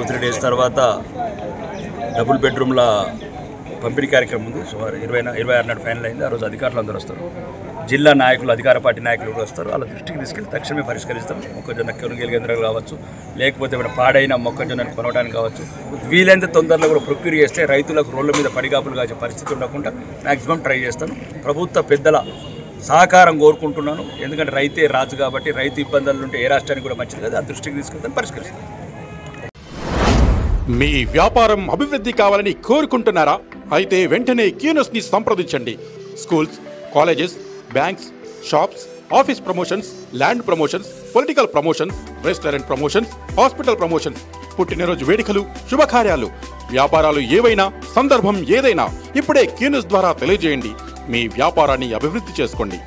3 days తర్వాత double బెడ్రూమ్ల పంపిణీ కార్యక్రమం ఉంది. సుమారు 26 నాడు ఫైనల్ అయింది. ఆ రోజు అధికారులు అందరూ వస్తారు, జిల్లా నాయకులు, అధికార పార్టీ నాయకులు కూడా వస్తారు. వాళ్ళ దృష్టికి తీసుకెళ్ళి తక్షణమే పరిష్కరిస్తాం. మొక్కజొన్న కొనుగోలు కేంద్రాలు కావచ్చు, లేకపోతే ఏమైనా పాడైన మొక్కజొన్నను కొనడానికి కావచ్చు, వీలైనంత తొందరలో కూడా ప్రొక్యూర్ చేస్తే రైతులకు రోడ్ల మీద పడిగాపులు కాసే పరిస్థితి ఉండకుండా మ్యాక్సిమం ట్రై చేస్తాను. ప్రభుత్వ పెద్దల సహకారం కోరుకుంటున్నాను. ఎందుకంటే రైతే రాజు కాబట్టి రైతు ఇబ్బందులు ఉంటే ఏ రాష్ట్రానికి కూడా మంచిది కదా, ఆ దృష్టికి తీసుకెళ్తాను, పరిష్కరిస్తాను. మీ వ్యాపారం అభివృద్ధి కావాలని కోరుకుంటున్నారా? అయితే వెంటనే క్యూనస్ని సంప్రదించండి. Schools, colleges, banks, shops, office promotions, land promotions, political promotions, restaurant promotions, hospital promotions, పుట్టినరోజు వేడుకలు, శుభకార్యాలు, వ్యాపారాలు ఏవైనా, సందర్భం ఏదైనా ఇప్పుడే క్యూనస్ ద్వారా తెలియజేయండి. మీ వ్యాపారాన్ని అభివృద్ధి చేసుకోండి.